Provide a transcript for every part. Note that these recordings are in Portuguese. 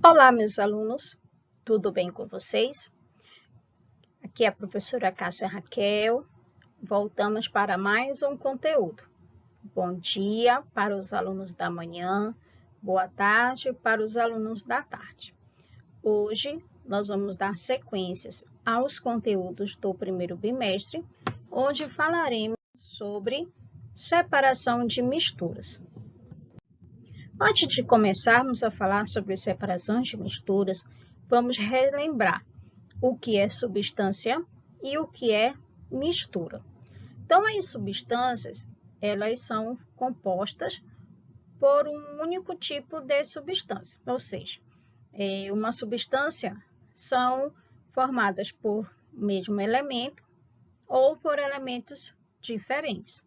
Olá, meus alunos, tudo bem com vocês? Aqui é a professora Cássia Raquel. Voltamos para mais um conteúdo. Bom dia para os alunos da manhã, boa tarde para os alunos da tarde. Hoje, nós vamos dar sequências aos conteúdos do primeiro bimestre, onde falaremos sobre separação de misturas. Antes de começarmos a falar sobre separação de misturas, vamos relembrar o que é substância e o que é mistura. Então, as substâncias, elas são compostas por um único tipo de substância, ou seja, uma substância são formadas por mesmo elemento ou por elementos diferentes.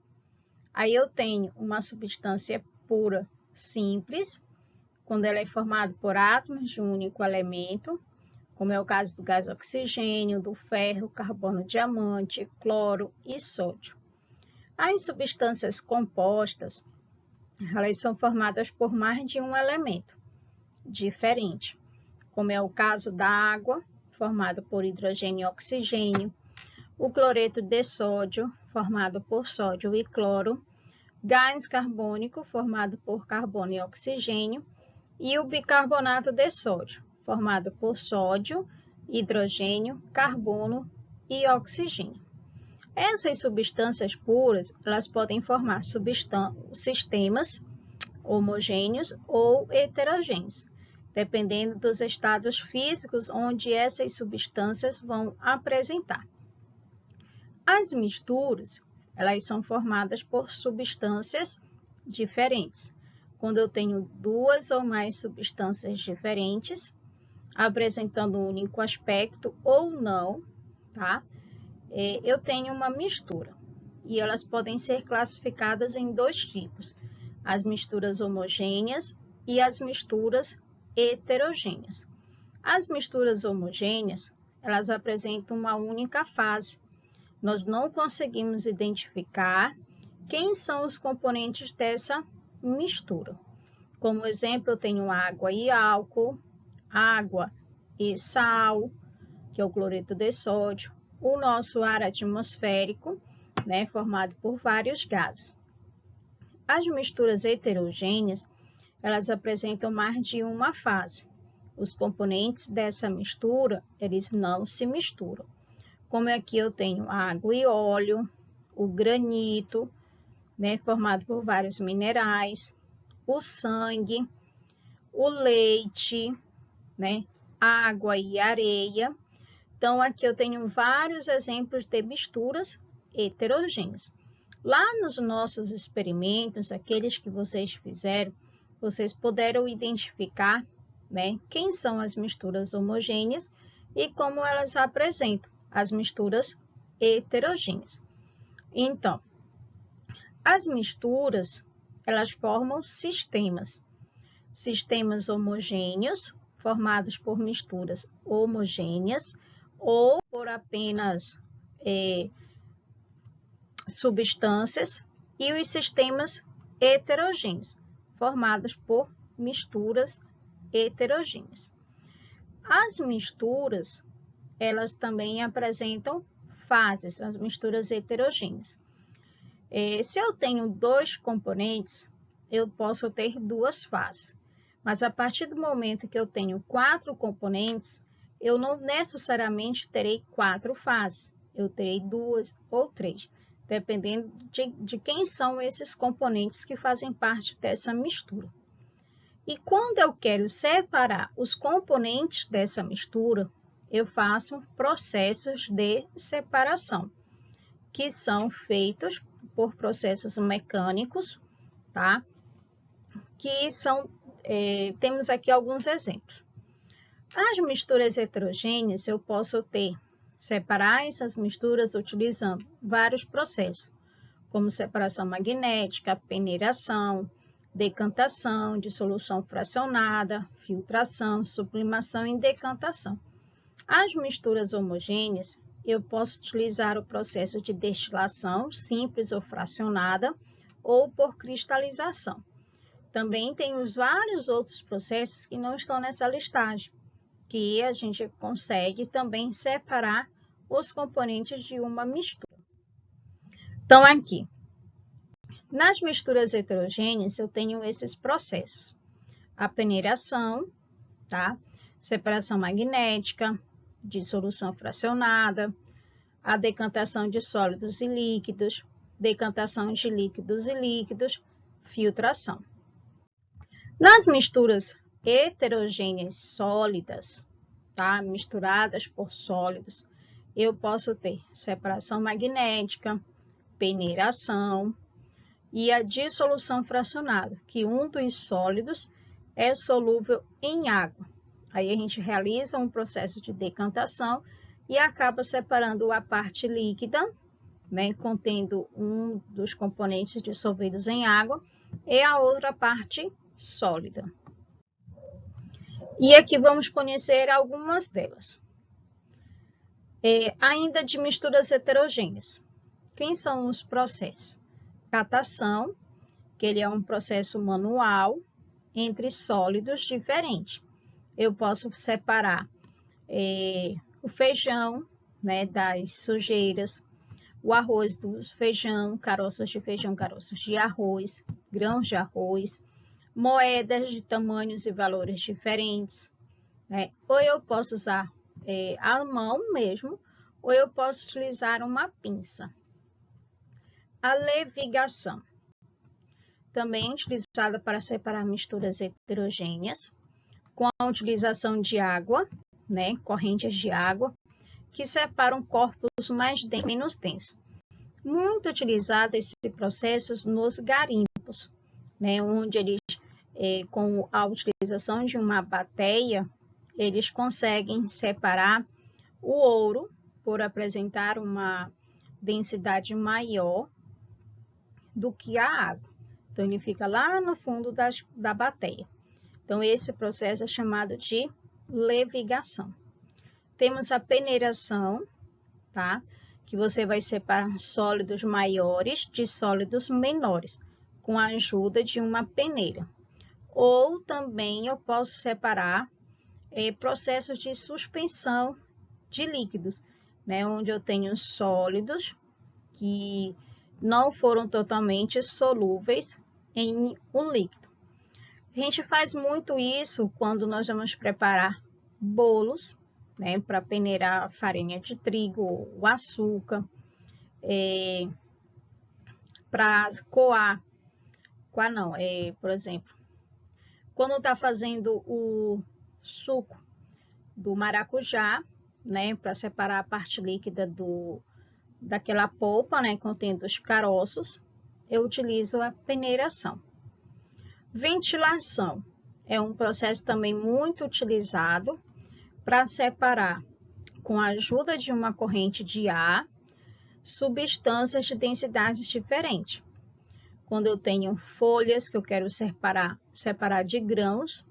Aí eu tenho uma substância pura simples, quando ela é formada por átomos de um único elemento, como é o caso do gás oxigênio, do ferro, carbono, diamante, cloro e sódio. As substâncias compostas, elas são formadas por mais de um elemento diferente, como é o caso da água, formada por hidrogênio e oxigênio, o cloreto de sódio, formado por sódio e cloro, gás carbônico, formado por carbono e oxigênio, e o bicarbonato de sódio, formado por sódio, hidrogênio, carbono e oxigênio. Essas substâncias puras, elas podem formar sistemas homogêneos ou heterogêneos, dependendo dos estados físicos onde essas substâncias vão apresentar. As misturas, elas são formadas por substâncias diferentes. Quando eu tenho duas ou mais substâncias diferentes, apresentando um único aspecto ou não, tá? Eu tenho uma mistura. E elas podem ser classificadas em dois tipos: as misturas homogêneas e as misturas heterogêneas. As misturas homogêneas, elas apresentam uma única fase. Nós não conseguimos identificar quem são os componentes dessa mistura. Como exemplo, eu tenho água e álcool, água e sal, que é o cloreto de sódio, o nosso ar atmosférico, né, formado por vários gases. As misturas heterogêneas, elas apresentam mais de uma fase. Os componentes dessa mistura, eles não se misturam. Como aqui eu tenho água e óleo, o granito, né, formado por vários minerais, o sangue, o leite, né, água e areia. Então, aqui eu tenho vários exemplos de misturas heterogêneas. Lá nos nossos experimentos, aqueles que vocês fizeram, vocês puderam identificar, né, quem são as misturas homogêneas e como elas apresentam as misturas heterogêneas. Então, as misturas, elas formam sistemas homogêneos, formados por misturas homogêneas, ou por apenas substâncias, e os sistemas heterogêneos, formados por misturas heterogêneas. As misturas, elas também apresentam fases, as misturas heterogêneas. Se eu tenho dois componentes, eu posso ter duas fases. Mas a partir do momento que eu tenho 4 componentes, eu não necessariamente terei 4 fases. Eu terei 2 ou 3, dependendo de quem são esses componentes que fazem parte dessa mistura. E quando eu quero separar os componentes dessa mistura, eu faço processos de separação, que são feitos por processos mecânicos, tá? Que são, temos aqui alguns exemplos. As misturas heterogêneas, eu posso separar essas misturas utilizando vários processos, como separação magnética, peneiração, decantação, dissolução fracionada, filtração, sublimação e decantação. As misturas homogêneas, eu posso utilizar o processo de destilação, simples ou fracionada, ou por cristalização. Também tem os vários outros processos que não estão nessa listagem, que a gente consegue também separar os componentes de uma mistura. Então, aqui, nas misturas heterogêneas, eu tenho esses processos. A peneiração, tá? Separação magnética, dissolução fracionada, a decantação de sólidos e líquidos, decantação de líquidos e líquidos, filtração. Nas misturas heterogêneas sólidas, tá? Misturadas por sólidos, eu posso ter separação magnética, peneiração e a dissolução fracionada, que um dos sólidos é solúvel em água. Aí a gente realiza um processo de decantação e acaba separando a parte líquida, né, contendo um dos componentes dissolvidos em água, e a outra parte sólida. E aqui vamos conhecer algumas delas. Ainda de misturas heterogêneas. Quem são os processos? Catação, que ele é um processo manual entre sólidos diferentes. Eu posso separar o feijão, né, das sujeiras, o arroz do feijão, caroços de feijão, caroços de arroz, grãos de arroz, moedas de tamanhos e valores diferentes, né? Ou eu posso usar a mão mesmo, ou eu posso utilizar uma pinça. A levigação, também utilizada para separar misturas heterogêneas, com a utilização de água, né, correntes de água, que separam corpos mais menos densos. Muito utilizado esse processo nos garimpos, né, onde eles, com a utilização de uma bateia, eles conseguem separar o ouro por apresentar uma densidade maior do que a água. Então, ele fica lá no fundo da bateia. Então, esse processo é chamado de levigação. Temos a peneiração, tá? Que você vai separar sólidos maiores de sólidos menores, com a ajuda de uma peneira. Ou também eu posso separar processos de suspensão de líquidos, né? Onde eu tenho sólidos que não foram totalmente solúveis em um líquido. A gente faz muito isso quando nós vamos preparar bolos, né, para peneirar farinha de trigo, o açúcar, para coar não, por exemplo, quando está fazendo o suco do maracujá, né, para separar a parte líquida daquela polpa, né, contendo os caroços, eu utilizo a peneiração. Ventilação é um processo também muito utilizado para separar, com a ajuda de uma corrente de ar, substâncias de densidades diferentes. Quando eu tenho folhas que eu quero separar de grãos,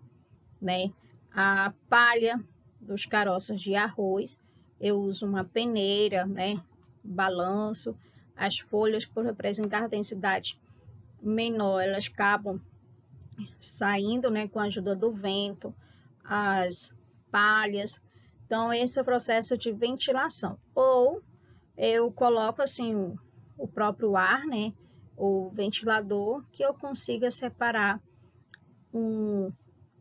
né, a palha dos caroços de arroz, eu uso uma peneira, né, balanço. As folhas, por representar densidade menor, elas acabam saindo, né, com a ajuda do vento, as palhas. Então, esse é o processo de ventilação. Ou eu coloco assim o próprio ar, né, o ventilador, que eu consiga separar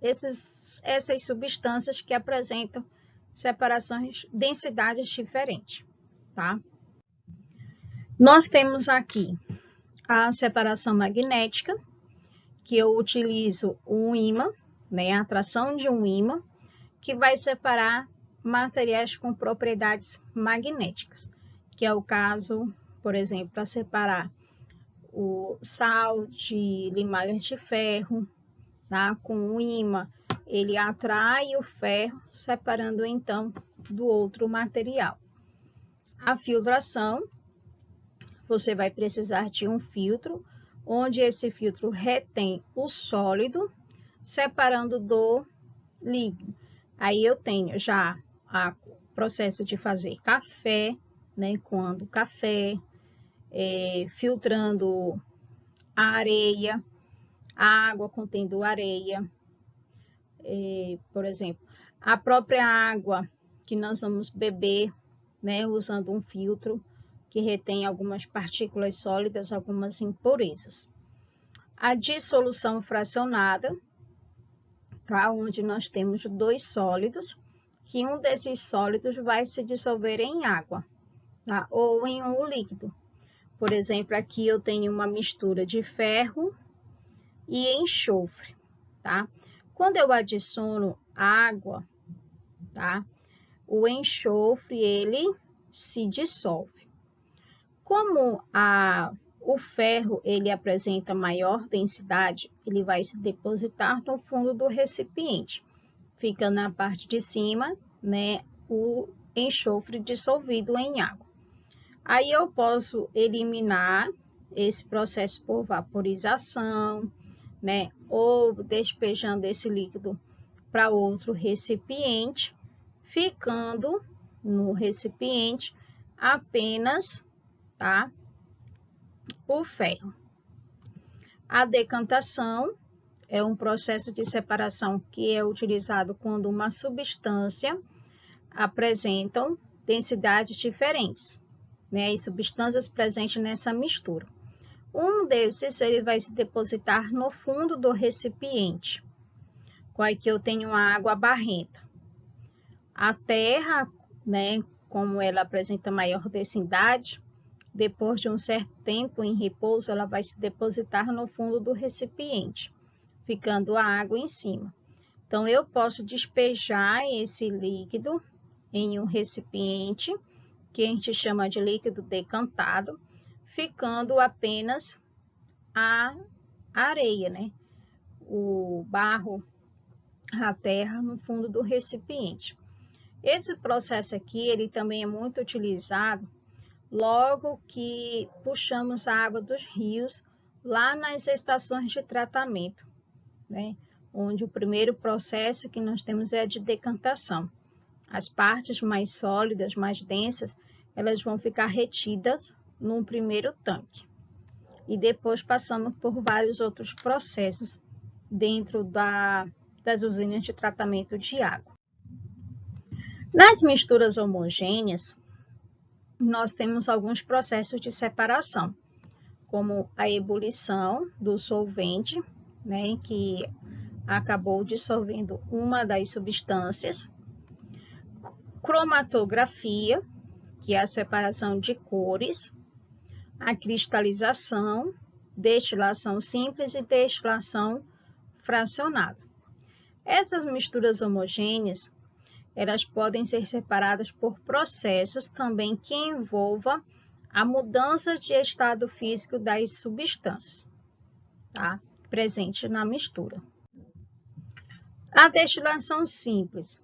essas substâncias que apresentam separações, densidades diferentes, tá? Nós temos aqui a separação magnética, que eu utilizo um ímã, né, a atração de um ímã, que vai separar materiais com propriedades magnéticas, que é o caso, por exemplo, para separar o sal de limalhas de ferro, tá? Com o ímã, ele atrai o ferro, separando então do outro material. A filtração, você vai precisar de um filtro, onde esse filtro retém o sólido, separando do líquido. Aí eu tenho já o processo de fazer café, né, coando o café, filtrando a areia, a água contendo areia, por exemplo, a própria água que nós vamos beber, né, usando um filtro que retém algumas partículas sólidas, algumas impurezas. A dissolução fracionada, tá, onde nós temos dois sólidos, que um desses sólidos vai se dissolver em água, tá, ou em um líquido. Por exemplo, aqui eu tenho uma mistura de ferro e enxofre, tá? Quando eu adiciono água, tá? O enxofre, ele se dissolve. Como o ferro, ele apresenta maior densidade, ele vai se depositar no fundo do recipiente. Fica na parte de cima, né, o enxofre dissolvido em água. Aí eu posso eliminar esse processo por vaporização, né, ou despejando esse líquido para outro recipiente, ficando no recipiente apenas, tá, o ferro. A decantação é um processo de separação que é utilizado quando uma substância apresentam densidades diferentes, né, e substâncias presentes nessa mistura. Um desses ele vai se depositar no fundo do recipiente. Aqui eu tenho a água barrenta. A terra, né, como ela apresenta maior densidade, depois de um certo tempo em repouso, ela vai se depositar no fundo do recipiente, ficando a água em cima. Então, eu posso despejar esse líquido em um recipiente, que a gente chama de líquido decantado, ficando apenas a areia, né? O barro, a terra no fundo do recipiente. Esse processo aqui, ele também é muito utilizado logo que puxamos a água dos rios lá nas estações de tratamento, né? Onde o primeiro processo que nós temos é a de decantação. As partes mais sólidas, mais densas, elas vão ficar retidas num primeiro tanque e depois passando por vários outros processos dentro das usinas de tratamento de água. Nas misturas homogêneas, nós temos alguns processos de separação, como a ebulição do solvente, né, que acabou dissolvendo uma das substâncias, cromatografia, que é a separação de cores, a cristalização, destilação simples e destilação fracionada. Essas misturas homogêneas, elas podem ser separadas por processos também que envolvam a mudança de estado físico das substâncias, tá, presente na mistura. A destilação simples,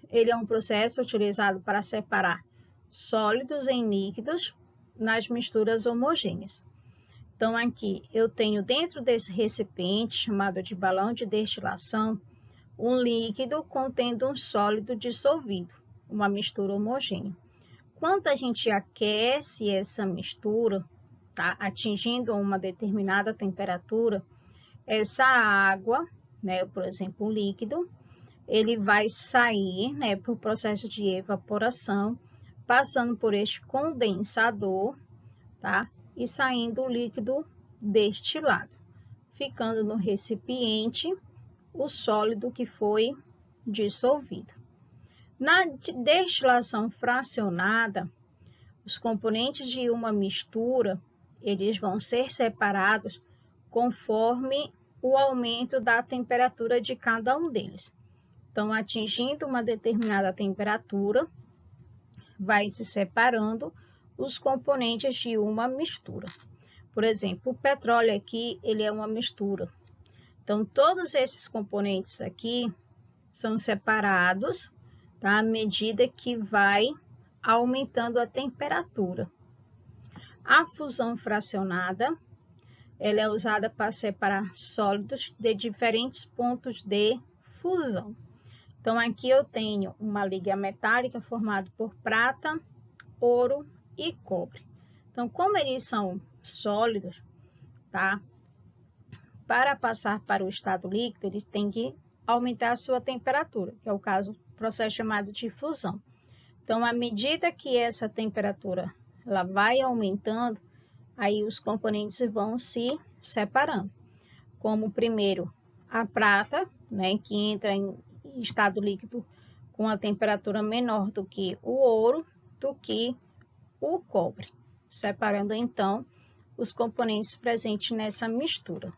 ele é um processo utilizado para separar sólidos em líquidos nas misturas homogêneas. Então, aqui eu tenho dentro desse recipiente, chamado de balão de destilação, um líquido contendo um sólido dissolvido, uma mistura homogênea. Quando a gente aquece essa mistura, tá, atingindo uma determinada temperatura, essa água, né, por exemplo, o líquido, ele vai sair, né, por processo de evaporação, passando por este condensador, tá, e saindo o líquido destilado, ficando no recipiente o sólido que foi dissolvido. Na destilação fracionada, os componentes de uma mistura, eles vão ser separados conforme o aumento da temperatura de cada um deles. Então, atingindo uma determinada temperatura, vai se separando os componentes de uma mistura. Por exemplo, o petróleo aqui, ele é uma mistura. Então, todos esses componentes aqui são separados, tá, à medida que vai aumentando a temperatura. A fusão fracionada, ela é usada para separar sólidos de diferentes pontos de fusão. Então, aqui eu tenho uma liga metálica formada por prata, ouro e cobre. Então, como eles são sólidos, tá? para passar para o estado líquido, ele tem que aumentar a sua temperatura, que é o processo chamado de fusão. Então, à medida que essa temperatura ela vai aumentando, aí os componentes vão se separando. Como primeiro a prata, né, que entra em estado líquido com a temperatura menor do que o ouro, do que o cobre, separando então os componentes presentes nessa mistura.